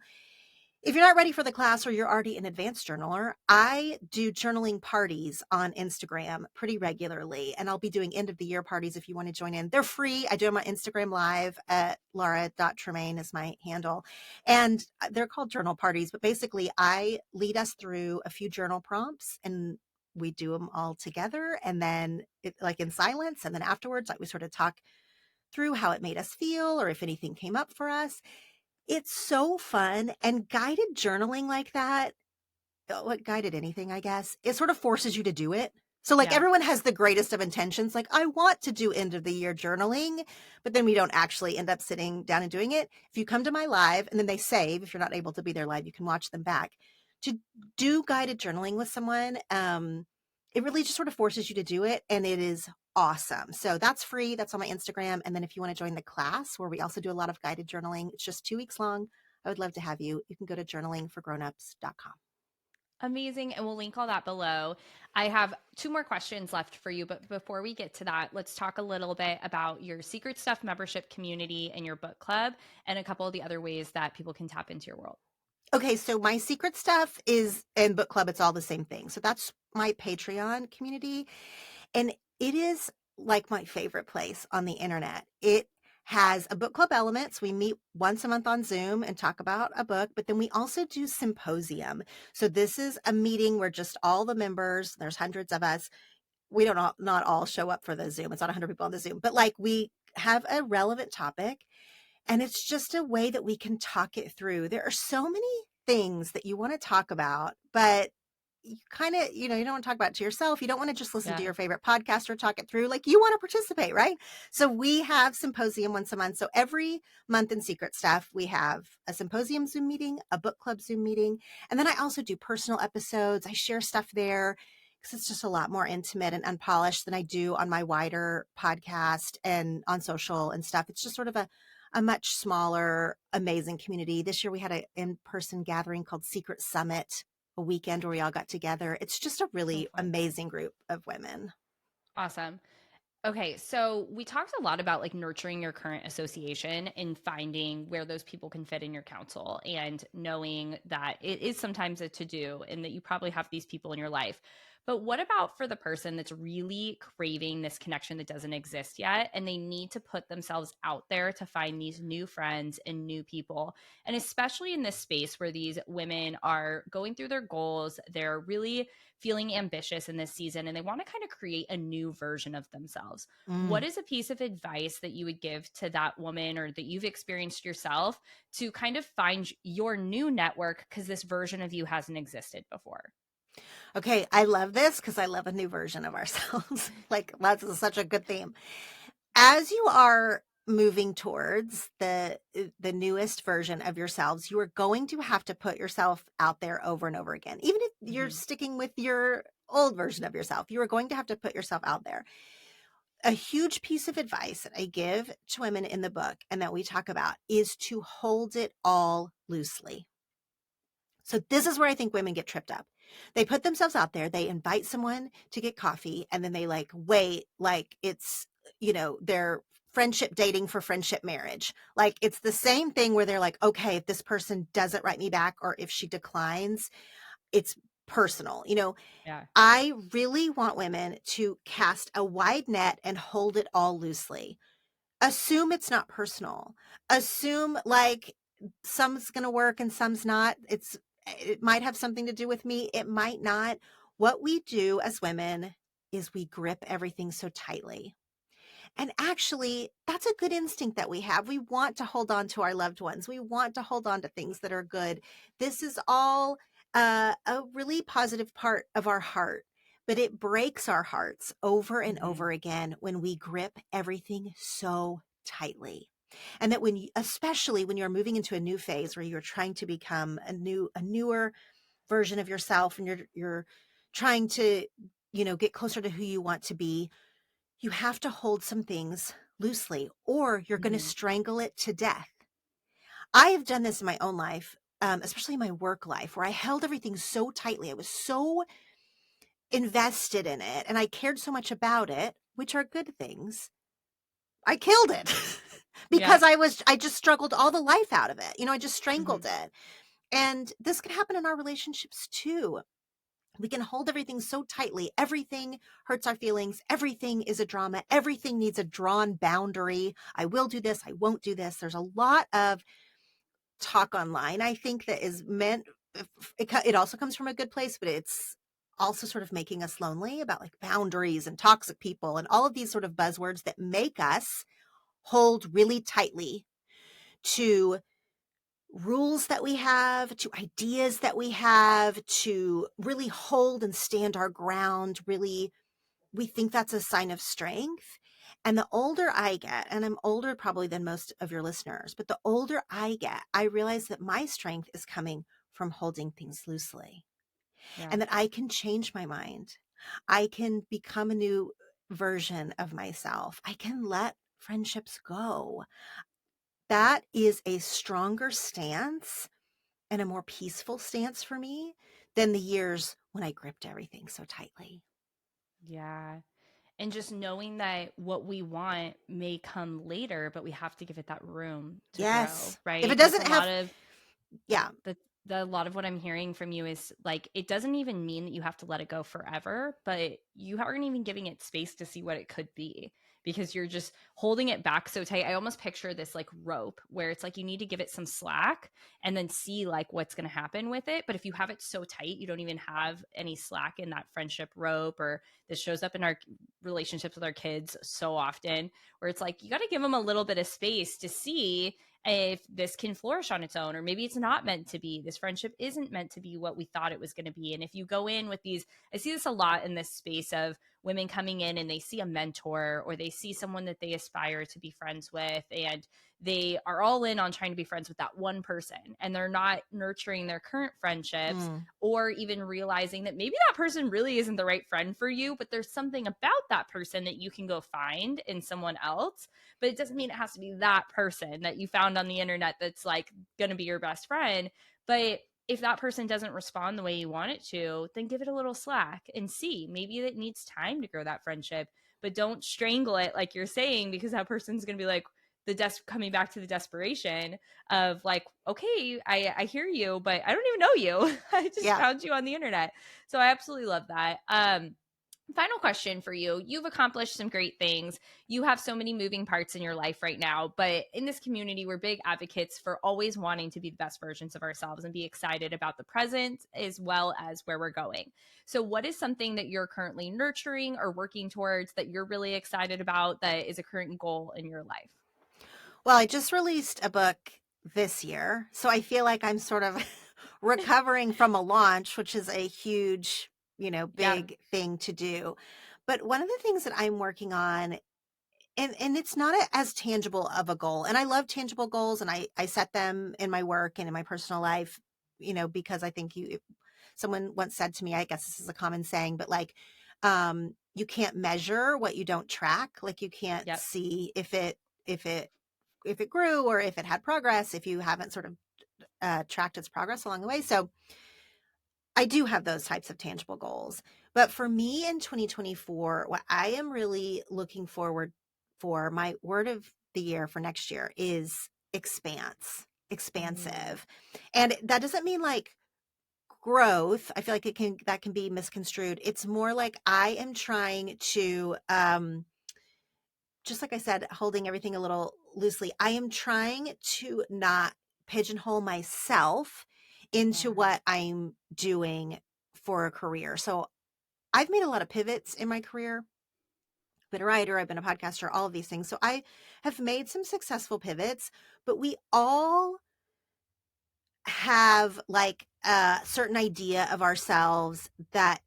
If you're not ready for the class or you're already an advanced journaler, I do journaling parties on Instagram pretty regularly, and I'll be doing end of the year parties if you want to join in. They're free. I do them on Instagram Live at Laura.Tremaine is my handle. And they're called journal parties, but basically I lead us through a few journal prompts and we do them all together, and then like in silence, and then afterwards like we sort of talk through how it made us feel or if anything came up for us. It's so fun, and guided journaling like that, what guided anything, I guess, it sort of forces you to do it. So like Yeah. everyone has the greatest of intentions, like I want to do end of the year journaling, but then we don't actually end up sitting down and doing it. If you come to my live and then they save, if you're not able to be there live, you can watch them back. To do guided journaling with someone, it really just sort of forces you to do it, and it is awesome. So that's free. That's on my Instagram. And then if you want to join the class where we also do a lot of guided journaling, it's just 2 weeks long. I would love to have you. You can go to journalingforgrownups.com. Amazing. And we'll link all that below. I have two more questions left for you. But before we get to that, let's talk a little bit about your Secret Stuff membership community and your book club and a couple of the other ways that people can tap into your world. Okay, so my secret stuff is in book club. It's all the same thing. So that's my Patreon community. And it is like my favorite place on the internet. It has a book club element. So we meet once a month on Zoom and talk about a book, but then we also do symposium. So this is a meeting where just all the members, there's hundreds of us, we don't all, not all show up for the Zoom. It's not 100 people on the Zoom, but like we have a relevant topic, and it's just a way that we can talk it through. There are so many things that you want to talk about, but you kind of, you don't want to talk about it to yourself. You don't want to just listen to Yeah. your favorite podcast or talk it through. Like you want to participate, right? So we have symposium once a month. So every month in Secret Stuff, we have a symposium Zoom meeting, a book club Zoom meeting. And then I also do personal episodes. I share stuff there because it's just a lot more intimate and unpolished than I do on my wider podcast and on social and stuff. It's just sort of a much smaller, amazing community. This year we had an in-person gathering called Secret Summit, a weekend where we all got together. It's just a So really fun. amazing group of women. Awesome. Okay, so we talked a lot about like nurturing your current association and finding where those people can fit in your council and knowing that it is sometimes a to do and that you probably have these people in your life. But what about for the person that's really craving this connection that doesn't exist yet and they need to put themselves out there to find these new friends and new people? And especially in this space where these women are going through their goals, they're really feeling ambitious in this season and they want to kind of create a new version of themselves. What Mm. is a piece of advice that you would give to that woman or that you've experienced yourself to kind of find your new network because this version of you hasn't existed before? Okay, I love this because I love a new version of ourselves. Like that's such a good theme. As you are moving towards the newest version of yourselves, you are going to have to put yourself out there over and over again. Even if you're Mm-hmm. sticking with your old version of yourself, you are going to have to put yourself out there. a huge piece of advice that I give to women in the book and that we talk about is to hold it all loosely. So this is where I think women get tripped up. They put themselves out there, they invite someone to get coffee, and then they like wait like it's, they're friendship dating for friendship marriage. Like it's the same thing where they're like, okay, if this person doesn't write me back or if she declines, it's personal. Yeah. I really want women to cast a wide net and hold it all loosely. Assume it's not personal. Assume like some's going to work and some's not. It might have something to do with me. It might not. What we do as women is we grip everything so tightly. And actually, that's a good instinct that we have. We want to hold on to our loved ones. We want to hold on to things that are good. This is all a really positive part of our heart, but it breaks our hearts over and Hmm. over again when we grip everything so tightly. And that especially when you're moving into a new phase where you're trying to become a newer version of yourself, and you're trying to, get closer to who you want to be, you have to hold some things loosely or you're going to Hmm. strangle it to death. I have done this in my own life, especially in my work life, where I held everything so tightly. I was so invested in it and I cared so much about it, which are good things. I killed it because Yep. I just struggled all the life out of it. I just Hmm. strangled it. And this could happen in our relationships too. We can hold everything so tightly. Everything hurts our feelings. Everything is a drama. Everything needs a drawn boundary. I will do this. I won't do this. There's a lot of talk online, I think, that is meant, it also comes from a good place, but it's also sort of making us lonely about like boundaries and toxic people and all of these sort of buzzwords that make us hold really tightly to rules that we have, to ideas that we have, to really hold and stand our ground. Really, we think that's a sign of strength. And the older I get, and I'm older probably than most of your listeners, but the older I get, I realize that my strength is coming from holding things loosely Yeah. and that I can change my mind. I can become a new version of myself. I can let friendships go. That is a stronger stance and a more peaceful stance for me than the years when I gripped everything so tightly. Yeah. And just knowing that what we want may come later, but we have to give it that room to grow, Yes. If it right? That's a doesn't lot have, of yeah, the lot of what I'm hearing from you is like it doesn't even mean that you have to let it go forever, but you aren't even giving it space to see what it could be because you're just holding it back so tight. I almost picture this like rope where it's like you need to give it some slack and then see like what's going to happen with it. But if you have it so tight, you don't even have any slack in that friendship rope. Or this shows up in our relationships with our kids so often where it's like you got to give them a little bit of space to see if this can flourish on its own, or maybe it's not meant to be. This friendship isn't meant to be what we thought it was going to be. And if you go in with these, I see this a lot in this space of women coming in and they see a mentor or they see someone that they aspire to be friends with, and they are all in on trying to be friends with that one person, and they're not nurturing their current friendships mm, or even realizing that maybe that person really isn't the right friend for you, but there's something about that person that you can go find in someone else. But it doesn't mean it has to be that person that you found on the internet that's like going to be your best friend. But if that person doesn't respond the way you want it to, then give it a little slack and see. Maybe it needs time to grow that friendship, but don't strangle it like you're saying, because that person's going to be like coming back to the desperation of like, okay, I hear you, but I don't even know you. I just yeah. found you on the internet. So I absolutely love that. Final question for you. You've accomplished some great things. You have so many moving parts in your life right now, but in this community, we're big advocates for always wanting to be the best versions of ourselves and be excited about the present as well as where we're going. So, what is something that you're currently nurturing or working towards that you're really excited about that is a current goal in your life? Well, I just released a book this year, so I feel like I'm sort of recovering from a launch, which is a huge, Yeah. big thing to do. But one of the things that I'm working on, and it's not as tangible of a goal, and I love tangible goals, and I set them in my work and in my personal life, because I think someone once said to me, I guess this is a common saying, but like, you can't measure what you don't track. Like you can't Yep. see if it if it grew or if it had progress, if you haven't sort of tracked its progress along the way. So I do have those types of tangible goals. But for me in 2024, what I am really looking forward for, my word of the year for next year is expanse, Ooh, expansive. And that doesn't mean like growth. I feel like that can be misconstrued. It's more like I am trying to just like I said, holding everything a little loosely, I am trying to not pigeonhole myself into yeah. what I'm doing for a career. So I've made a lot of pivots in my career. I've been a writer, I've been a podcaster, all of these things. So I have made some successful pivots, but we all have like a certain idea of ourselves that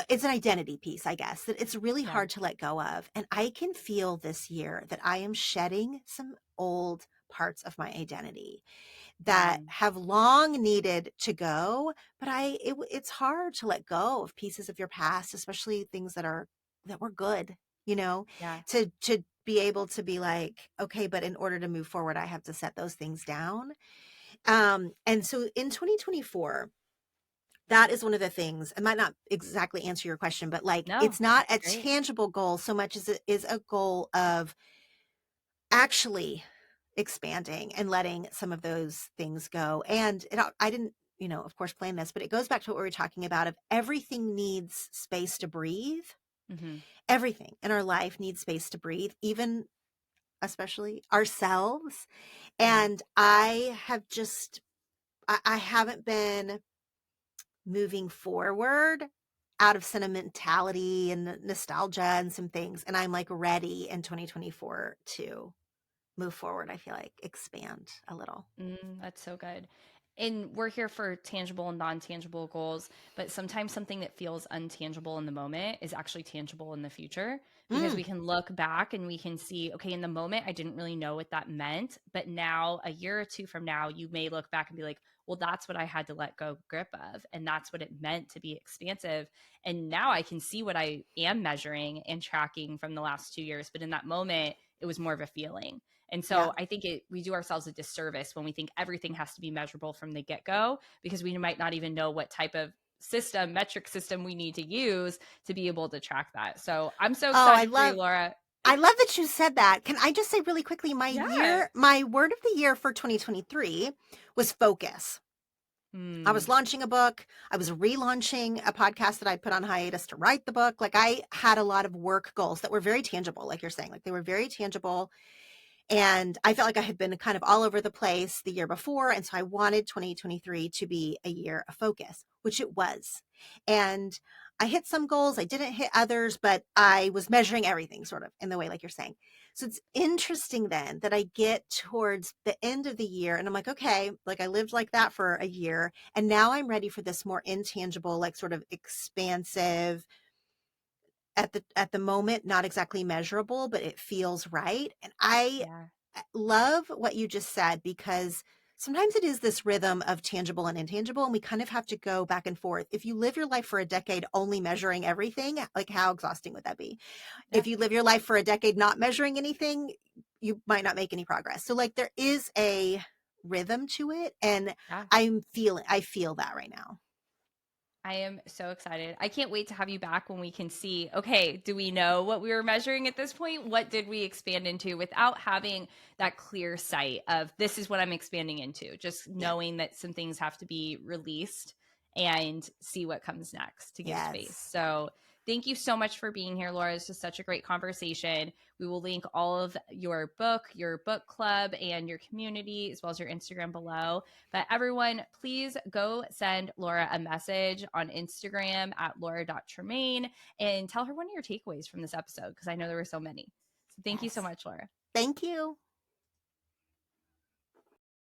it's an identity piece, I guess, that it's really Yeah. hard to let go of. And I can feel this year that I am shedding some old parts of my identity that Mm, have long needed to go, but it's hard to let go of pieces of your past, especially things that were good, you know, yeah. to be able to be like, okay, but in order to move forward, I have to set those things down. And so in 2024, that is one of the things. I might not exactly answer your question, but like No, it's not that's a great. tangible goal so much as it is a goal of actually expanding and letting some of those things go. And I didn't, of course, plan this, but it goes back to what we were talking about of everything needs space to breathe. Hmm. Everything in our life needs space to breathe, even especially ourselves. Yeah. And I haven't been moving forward out of sentimentality and nostalgia and some things. And I'm like ready in 2024 to move forward. I feel like expand a little. That's so good. And we're here for tangible and non tangible goals, but sometimes something that feels untangible in the moment is actually tangible in the future because Mm, we can look back and we can see, okay, in the moment, I didn't really know what that meant. But now, a year or two from now, you may look back and be like, well, that's what I had to let go grip of. And that's what it meant to be expansive. And now I can see what I am measuring and tracking from the last 2 years. But in that moment, it was more of a feeling. And yeah. so I think we do ourselves a disservice when we think everything has to be measurable from the get go, because we might not even know what type of metric system we need to use to be able to track that. So I'm so Oh, excited for you, Laura. I love that you said that. Can I just say really quickly, Yeah. my word of the year for 2023 was focus. I was Hmm. launching a book. I was relaunching a podcast that I put on hiatus to write the book. Like I had a lot of work goals that were very tangible, like you're saying, like they were very tangible. And I felt like I had been kind of all over the place the year before. And so I wanted 2023 to be a year of focus, which it was. And I hit some goals, I didn't hit others, but I was measuring everything sort of in the way, like you're saying. So it's interesting then that I get towards the end of the year and I'm like, okay, like I lived like that for a year. And now I'm ready for this more intangible, like sort of expansive, at the moment not exactly measurable, but it feels right. And I Yeah. love what you just said because sometimes it is this rhythm of tangible and intangible and we kind of have to go back and forth. If you live your life for a decade only measuring everything, like how exhausting would that be? Yeah. If you live your life for a decade not measuring anything, you might not make any progress. So like there is a rhythm to it and Yeah. I feel that right now. I am so excited. I can't wait to have you back when we can see, okay, do we know what we were measuring at this point? What did we expand into without having that clear sight of this is what I'm expanding into? Just Yeah. knowing that some things have to be released and see what comes next to give space. Yes. So, thank you so much for being here, Laura. It's just such a great conversation. We will link all of your book club, and your community, as well as your Instagram below. But everyone, please go send Laura a message on Instagram at Laura.Tremaine and tell her one of your takeaways from this episode because I know there were so many. So thank you so Yes. much, Laura. Thank you.